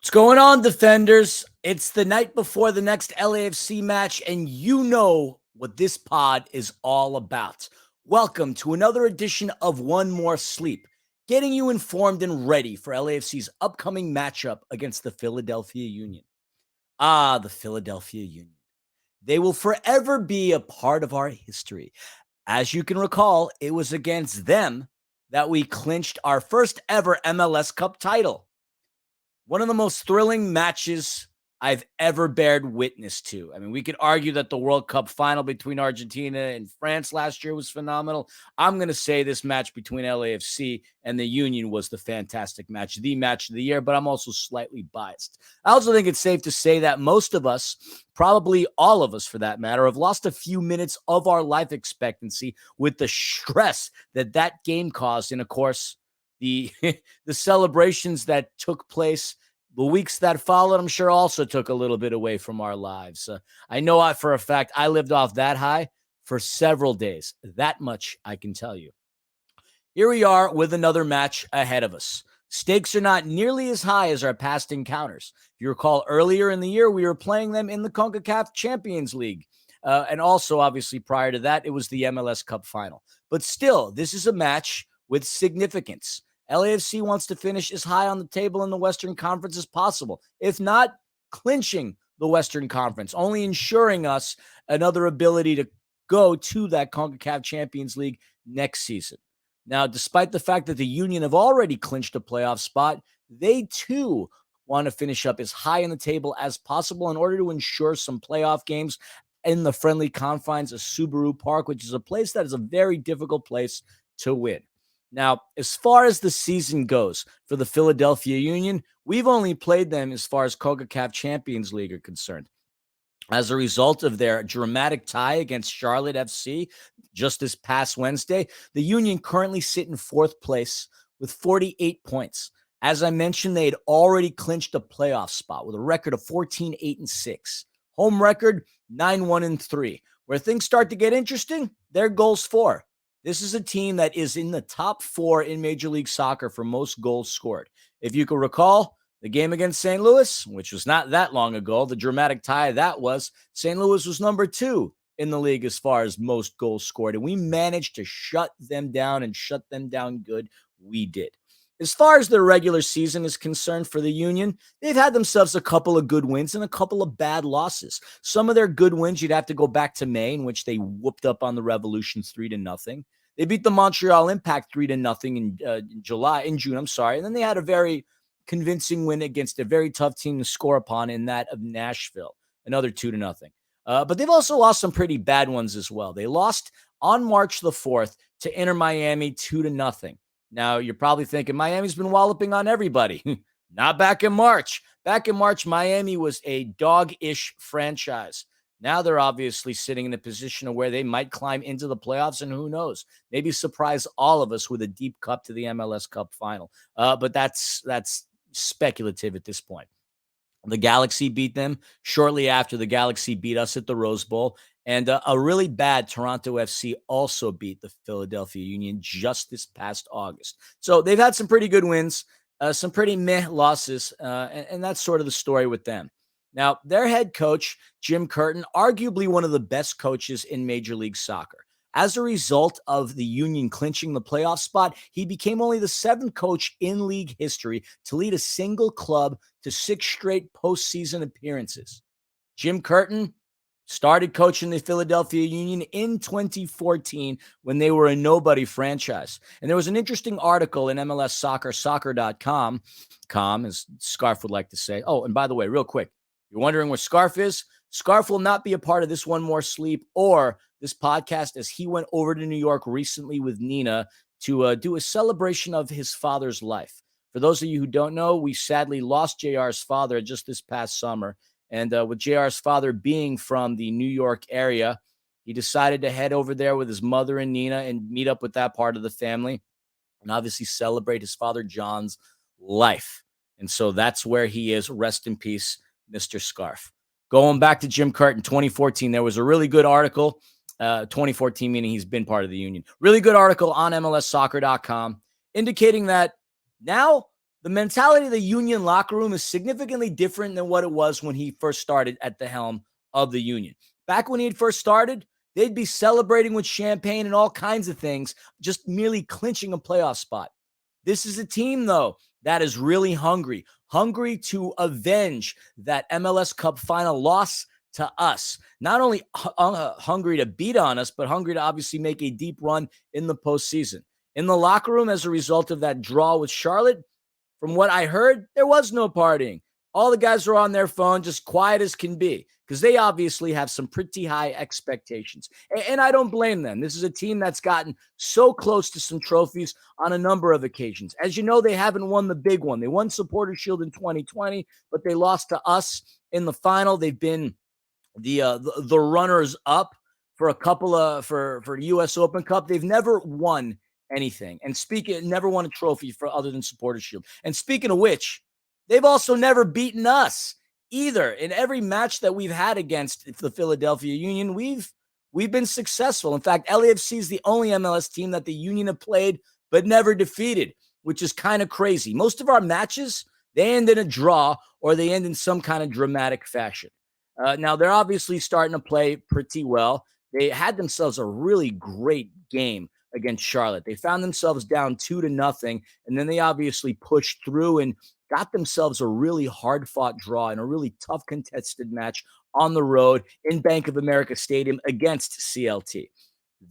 What's going on, defenders? It's the night before the next LAFC match, and you know what this pod is all about. Welcome to another edition of One More Sleep, getting you informed and ready for LAFC's upcoming matchup against the Philadelphia Union. The Philadelphia Union. They will forever be a part of our history. As you can recall, it was against them that we clinched our first ever MLS Cup title. One of the most thrilling matches I've ever bared witness to. I mean, we could argue that the World Cup final between Argentina and France last year was phenomenal. I'm going to say this match between LAFC and the Union was the fantastic match, the match of the year, but I'm also slightly biased. I also think it's safe to say that most of us, probably all of us for that matter, have lost a few minutes of our life expectancy with the stress that game caused. And of course, the the celebrations that took place the weeks that followed, I'm sure also took a little bit away from our lives. I know for a fact I lived off that high for several days. That much I can tell you. Here we are with another match ahead of us. Stakes are not nearly as high as our past encounters. If you recall, earlier in the year, we were playing them in the CONCACAF Champions League. And also, obviously, prior to that, it was the MLS Cup final. But still, this is a match with significance. LAFC wants to finish as high on the table in the Western Conference as possible. If not, clinching the Western Conference, only ensuring us another ability to go to that CONCACAF Champions League next season. Now, despite the fact that the Union have already clinched a playoff spot, they too want to finish up as high in the table as possible in order to ensure some playoff games in the friendly confines of Subaru Park, which is a place that is a very difficult place to win. Now, as far as the season goes for the Philadelphia Union, we've only played them as far as CONCACAF Champions League are concerned. As a result of their dramatic tie against Charlotte FC just this past Wednesday, the Union currently sit in fourth place with 48 points. As I mentioned, they had already clinched a playoff spot with a record of 14-8-6. Home record, 9-1-3. Where things start to get interesting, their goals for. This is a team that is in the top 4 in Major League Soccer for most goals scored. If you can recall, the game against St. Louis, which was not that long ago, the dramatic tie that was, St. Louis was number 2 in the league as far as most goals scored. And we managed to shut them down and shut them down good. We did. As far as their regular season is concerned for the Union, they've had themselves a couple of good wins and a couple of bad losses. Some of their good wins, you'd have to go back to May, in which they whooped up on the Revolution 3-0. They beat the Montreal Impact 3-0 in June, and then they had a very convincing win against a very tough team to score upon in that of Nashville, another 2-0. But they've also lost some pretty bad ones as well. They lost on March the 4th to Inter Miami 2-0. Now, you're probably thinking Miami's been walloping on everybody. Not back in March. Back in March, Miami was a dog-ish franchise. Now they're obviously sitting in a position of where they might climb into the playoffs, and who knows, maybe surprise all of us with a deep cup to the MLS Cup final. But that's speculative at this point. The Galaxy beat them shortly after the Galaxy beat us at the Rose Bowl. And a really bad Toronto FC also beat the Philadelphia Union just this past August. So they've had some pretty good wins, some pretty meh losses, and that's sort of the story with them. Now, their head coach, Jim Curtin, arguably one of the best coaches in Major League Soccer. As a result of the Union clinching the playoff spot, he became only the 7th coach in league history to lead a single club to 6 straight postseason appearances. Jim Curtin started coaching the Philadelphia Union in 2014 when they were a nobody franchise. And there was an interesting article in MLS Soccer, soccer.com, as Scarf would like to say. Oh, and by the way, real quick, you're wondering where Scarf is? Scarf will not be a part of this One More Sleep or this podcast, as he went over to New York recently with Nina to do a celebration of his father's life. For those of you who don't know, we sadly lost JR's father just this past summer. And with JR's father being from the New York area, he decided to head over there with his mother and Nina and meet up with that part of the family and obviously celebrate his father John's life. And so that's where he is. Rest in peace, Mr. Scarf. Going back to Jim Curtin, 2014, there was a really good article, 2014 meaning he's been part of the Union. Really good article on MLSsoccer.com indicating that now The mentality of the Union locker room is significantly different than what it was when he first started at the helm of the Union. Back when he had first started, they'd be celebrating with champagne and all kinds of things, just merely clinching a playoff spot. This is a team, though, that is really hungry to avenge that MLS Cup final loss to us. Not only hungry to beat on us, but hungry to obviously make a deep run in the postseason. In the locker room, as a result of that draw with Charlotte, from what I heard, there was no partying. All the guys are on their phone, just quiet as can be, because they obviously have some pretty high expectations. And I don't blame them. This is a team that's gotten so close to some trophies on a number of occasions. As you know, they haven't won the big one. They won Supporter Shield in 2020, but they lost to us in the final. They've been the runners up for a couple of for US Open Cup. They've never won anything. And never won a trophy for other than Supporter Shield. And speaking of which, they've also never beaten us either. In every match that we've had against the Philadelphia Union, we've been successful. In fact, LAFC is the only MLS team that the Union have played but never defeated, which is kind of crazy. Most of our matches, they end in a draw or they end in some kind of dramatic fashion. Now, they're obviously starting to play pretty well. They had themselves a really great game against Charlotte. They found themselves down 2-0, and then they obviously pushed through and got themselves a really hard-fought draw in a really tough contested match on the road in Bank of America Stadium against CLT.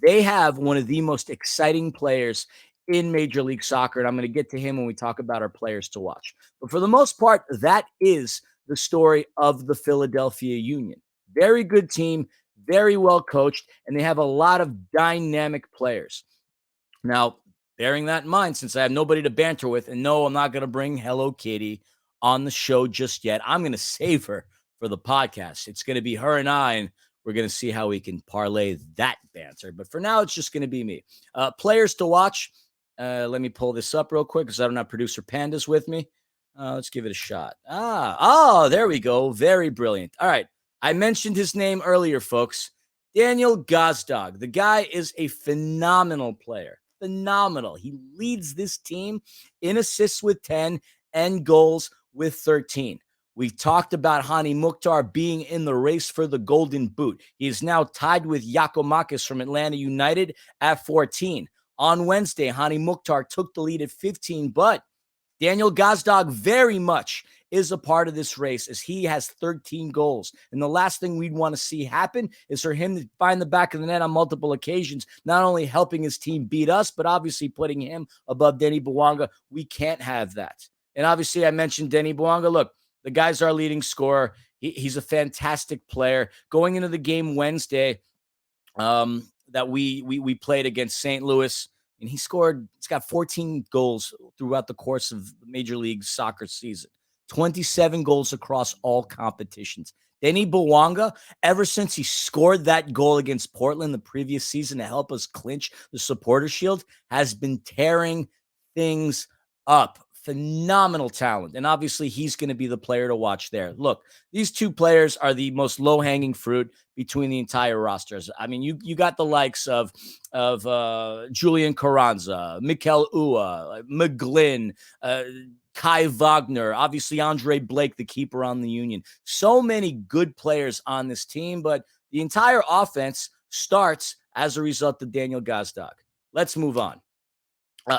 They have one of the most exciting players in Major League Soccer, and I'm going to get to him when we talk about our players to watch. But for the most part, that is the story of the Philadelphia Union. Very good team, very well coached, and they have a lot of dynamic players. Now, bearing that in mind, since I have nobody to banter with, and no, I'm not going to bring Hello Kitty on the show just yet. I'm going to save her for the podcast. It's going to be her and I, and we're going to see how we can parlay that banter. But for now, it's just going to be me. Players to watch. Let me pull this up real quick because I don't have producer Pandas with me. Let's give it a shot. There we go. Very brilliant. All right. I mentioned his name earlier, folks. Daniel Gazdag. The guy is a phenomenal player. Phenomenal. He leads this team in assists with 10 and goals with 13. We've talked about Hani Mukhtar being in the race for the Golden Boot. He is now tied with Giacomakis from Atlanta United at 14. On Wednesday, Hani Mukhtar took the lead at 15, but Daniel Gazdag very much is a part of this race as he has 13 goals. And the last thing we'd want to see happen is for him to find the back of the net on multiple occasions, not only helping his team beat us, but obviously putting him above Denny Bouanga. We can't have that. And obviously I mentioned Denny Bouanga. Look, the guy's our leading scorer. He's a fantastic player. Going into the game Wednesday that we played against St. Louis, and he's got 14 goals throughout the course of the Major League Soccer season. 27 goals across all competitions. Denny Bouanga, ever since he scored that goal against Portland the previous season to help us clinch the Supporter Shield, has been tearing things up. Phenomenal talent. And obviously, he's going to be the player to watch there. Look, these two players are the most low-hanging fruit between the entire rosters. I mean, you got the likes of Julian Carranza, Mikel Ua, McGlynn, Kai Wagner, obviously Andre Blake, the keeper on the Union. So many good players on this team, but the entire offense starts as a result of Daniel Gazdag. Let's move on.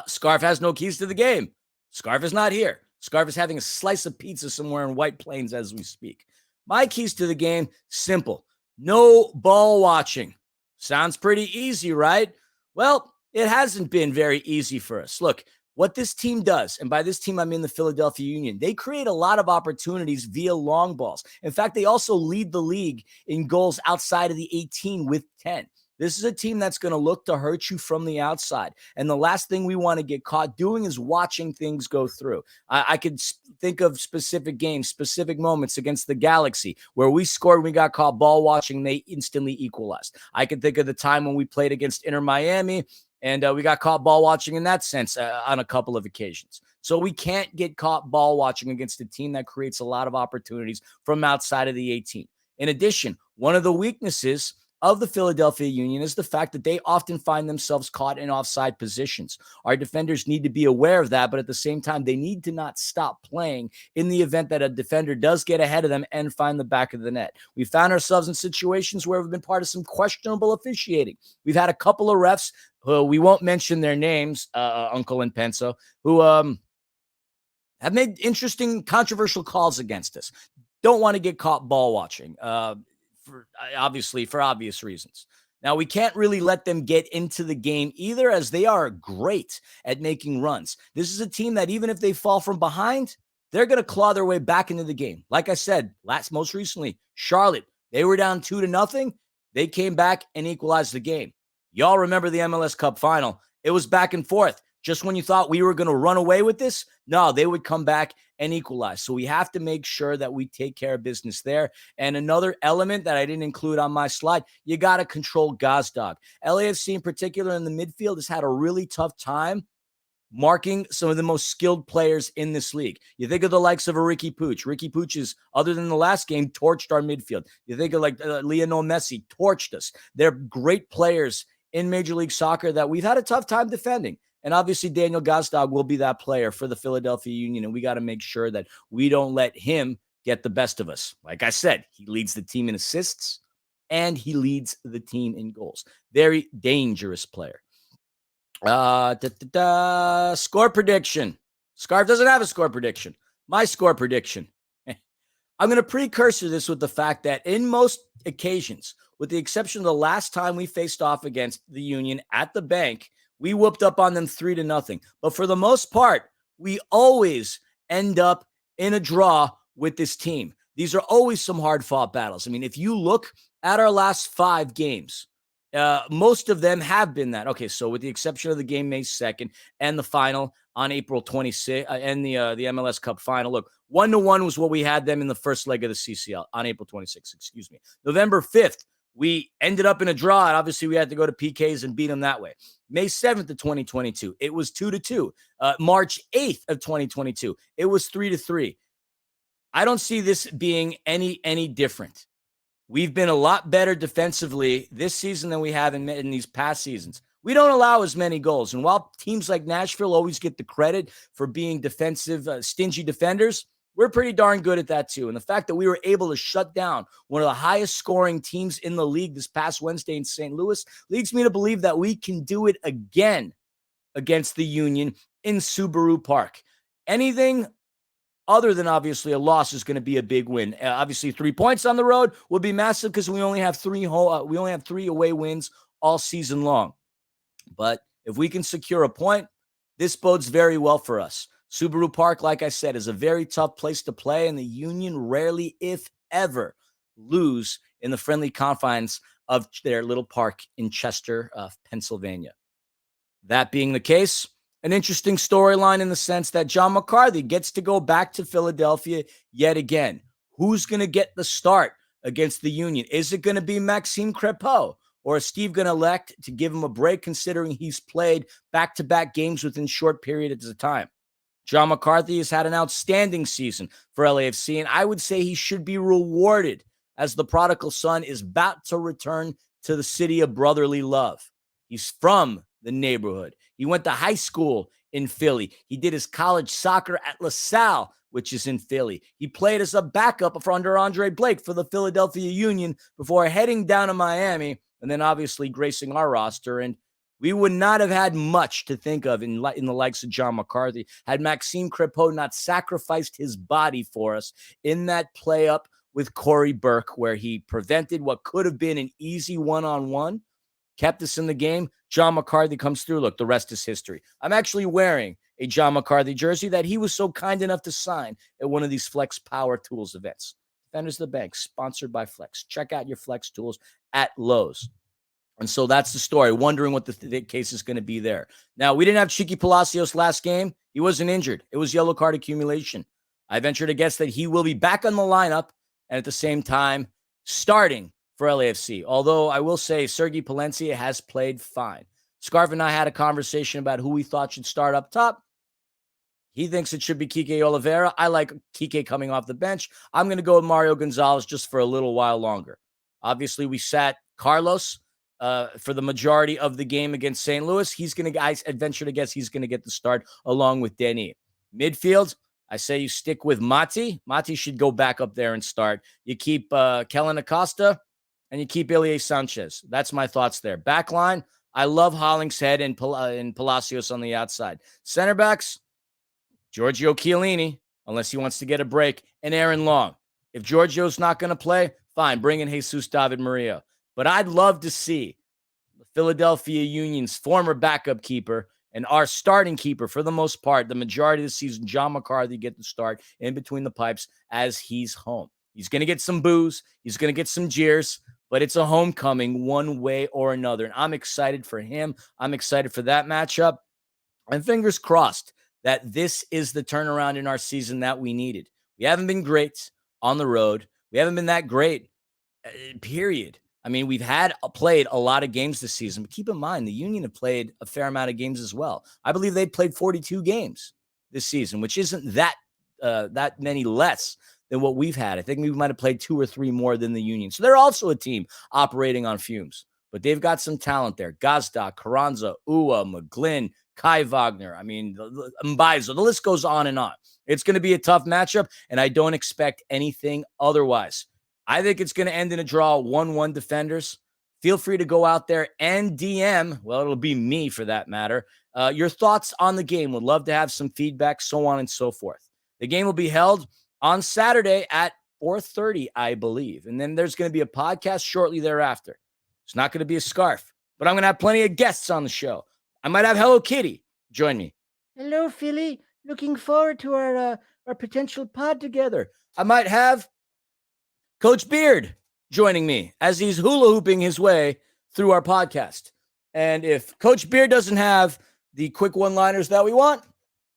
Scarf has no keys to the game. Scarf is not here. Scarf is having a slice of pizza somewhere in White Plains as we speak. My keys to the game, simple. No ball watching. Sounds pretty easy, right? Well, it hasn't been very easy for us. Look, what this team does, and by this team, I mean the Philadelphia Union, they create a lot of opportunities via long balls. In fact, they also lead the league in goals outside of the 18 with 10. This is a team that's going to look to hurt you from the outside. And the last thing we want to get caught doing is watching things go through. I could think of specific games, specific moments against the Galaxy where we scored, we got caught ball watching, they instantly equalized. I can think of the time when we played against Inter Miami and we got caught ball watching in that sense on a couple of occasions. So we can't get caught ball watching against a team that creates a lot of opportunities from outside of the 18. In addition, one of the weaknesses of the Philadelphia Union is the fact that they often find themselves caught in offside positions. Our defenders need to be aware of that, but at the same time, they need to not stop playing in the event that a defender does get ahead of them and find the back of the net. We found ourselves in situations where we've been part of some questionable officiating. We've had a couple of refs who we won't mention their names, Uncle and Penso, who have made interesting, controversial calls against us. Don't want to get caught ball watching, for obvious reasons. Now, we can't really let them get into the game either, as they are great at making runs. This is a team that even if they fall from behind, they're going to claw their way back into the game. Like I said, most recently, Charlotte, they were down 2-0. They came back and equalized the game. Y'all remember the MLS Cup final. It was back and forth. Just when you thought we were going to run away with this, no, they would come back and equalize. So we have to make sure that we take care of business there. And another element that I didn't include on my slide, you got to control Gazdag. LAFC in particular in the midfield has had a really tough time marking some of the most skilled players in this league. You think of the likes of a Ricky Puig. Ricky Puig is, other than the last game, torched our midfield. You think of like Lionel Messi, torched us. They're great players in Major League Soccer that we've had a tough time defending. And obviously, Daniel Gazdag will be that player for the Philadelphia Union, and we got to make sure that we don't let him get the best of us. Like I said, he leads the team in assists, and he leads the team in goals. Very dangerous player. Score prediction. Scarf doesn't have a score prediction. My score prediction. I'm going to precursor this with the fact that in most occasions, with the exception of the last time we faced off against the Union at the Banc, we whooped up on them 3-0. But for the most part, we always end up in a draw with this team. These are always some hard-fought battles. I mean, if you look at our last 5 games, most of them have been that. Okay, so with the exception of the game May 2nd and the final on April 26th and the MLS Cup final, look, 1-1 was what we had them in the first leg of the CCL on April 26th, excuse me. November 5th, we ended up in a draw, and obviously we had to go to PKs and beat them that way. May 7th of 2022, it was 2-2. March 8th of 2022, it was 3-3. I don't see this being any different. We've been a lot better defensively this season than we have in these past seasons. We don't allow as many goals. And while teams like Nashville always get the credit for being defensive, stingy defenders, we're pretty darn good at that too. And the fact that we were able to shut down one of the highest scoring teams in the league this past Wednesday in St. Louis leads me to believe that we can do it again against the Union in Subaru Park. Anything other than obviously a loss is going to be a big win. Obviously, 3 points on the road would be massive because we only have 3 away wins all season long. But if we can secure a point, this bodes very well for us. Subaru Park, like I said, is a very tough place to play, and the Union rarely, if ever, lose in the friendly confines of their little park in Chester, Pennsylvania. That being the case, an interesting storyline in the sense that John McCarthy gets to go back to Philadelphia yet again. Who's going to get the start against the Union? Is it going to be Maxime Crepeau? Or is Steve going to elect to give him a break considering he's played back-to-back games within short periods of time? John McCarthy has had an outstanding season for LAFC, and I would say he should be rewarded as the prodigal son is about to return to the city of brotherly love. He's from the neighborhood. He went to high school in Philly. He did his college soccer at LaSalle, which is in Philly. He played as a backup for under Andre Blake for the Philadelphia Union before heading down to Miami and then obviously gracing our roster. And we would not have had much to think of in the likes of John McCarthy had Maxime Crepeau not sacrificed his body for us in that play up with Corey Burke, where he prevented what could have been an easy one-on-one, kept us in the game. John McCarthy comes through. Look, the rest is history. I'm actually wearing a John McCarthy jersey that he was so kind enough to sign at one of these Flex Power Tools events. Defenders of the Bank, sponsored by Flex. Check out your Flex Tools at Lowe's. And so that's the story. Wondering what the case is going to be there. Now, we didn't have Chiqui Palacios last game. He wasn't injured. It was yellow card accumulation. I venture to guess that he will be back on the lineup and at the same time starting for LAFC. Although I will say Sergi Palencia has played fine. Scarf and I had a conversation about who we thought should start up top. He thinks it should be Kike Oliveira. I like Kike coming off the bench. I'm going to go with Mario Gonzalez just for a little while longer. Obviously, we sat Carlos for the majority of the game against St. Louis. I venture to guess he's going to get the start along with Denis. Midfield, I say you stick with Mati. Mati should go back up there and start. You keep Kellen Acosta and you keep Ilie Sanchez. That's my thoughts there. Backline, I love Hollingshead and Palacios on the outside. Center backs, Giorgio Chiellini, unless he wants to get a break, and Aaron Long. If Giorgio's not going to play, fine, bring in Jesus David Maria. But I'd love to see the Philadelphia Union's former backup keeper and our starting keeper for the most part, the majority of the season, John McCarthy, get the start in between the pipes as he's home. He's going to get some boos. He's going to get some jeers, but it's a homecoming one way or another. And I'm excited for him. I'm excited for that matchup. And fingers crossed that this is the turnaround in our season that we needed. We haven't been great on the road. We haven't been that great, period. I mean, we've played a lot of games this season, but keep in mind, the Union have played a fair amount of games as well. I believe they played 42 games this season, which isn't that many less than what we've had. I think we might have played 2 or 3 more than the Union. So they're also a team operating on fumes, but they've got some talent there. Gazda, Carranza, Ua, McGlynn, Kai Wagner. I mean, Mbaizo, the list goes on and on. It's going to be a tough matchup, and I don't expect anything otherwise. I think it's going to end in a draw, 1-1 defenders. Feel free to go out there and DM. Well, it'll be me for that matter. Your thoughts on the game. Would love to have some feedback, so on and so forth. The game will be held on Saturday at 4:30, I believe. And then there's going to be a podcast shortly thereafter. It's not going to be a scarf, but I'm going to have plenty of guests on the show. I might have Hello Kitty join me. Hello, Philly. Looking forward to our potential pod together. I might have Coach Beard joining me as he's hula hooping his way through our podcast. And if Coach Beard doesn't have the quick one-liners that we want,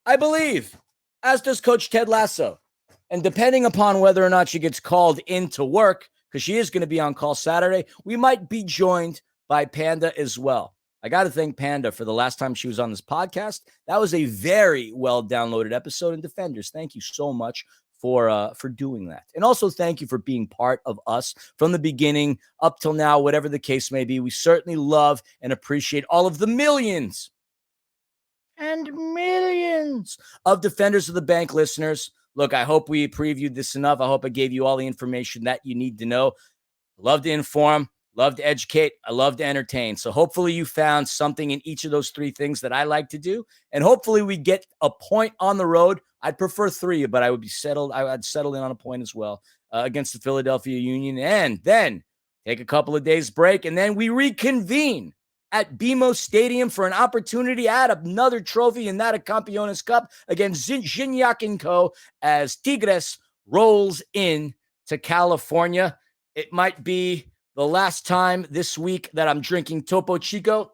I believe, as does Coach Ted Lasso. And depending upon whether or not she gets called into work, because she is going to be on call Saturday, we might be joined by Panda as well. I got to thank Panda for the last time she was on this podcast. That was a very well-downloaded episode. And Defenders, thank you so much for doing that. And also thank you for being part of us from the beginning up till now, whatever the case may be. We certainly love and appreciate all of the millions and millions of Defenders of the Bank listeners. Look, I hope we previewed this enough. I hope I gave you all the information that you need to know. Love to inform, love to educate, I love to entertain. So hopefully you found something in each of those 3 things that I like to do. And hopefully we get a point on the road. I'd prefer 3, but I'd settle in on a point as well against the Philadelphia Union. And then take a couple of days break, and then we reconvene at BMO Stadium for an opportunity at another trophy, and that a Campeones Cup against Gignac & Co. as Tigres rolls in to California. It might be the last time this week that I'm drinking Topo Chico.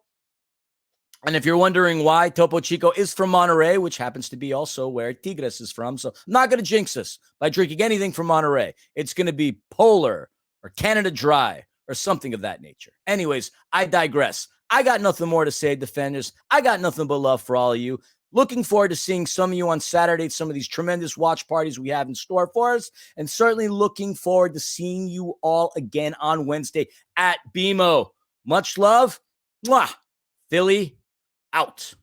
And if you're wondering why, Topo Chico is from Monterrey, which happens to be also where Tigres is from. So I'm not going to jinx us by drinking anything from Monterrey. It's going to be Polar or Canada Dry or something of that nature. Anyways, I digress. I got nothing more to say, Defenders. I got nothing but love for all of you. Looking forward to seeing some of you on Saturday at some of these tremendous watch parties we have in store for us. And certainly looking forward to seeing you all again on Wednesday at BMO. Much love. Mwah. Philly out.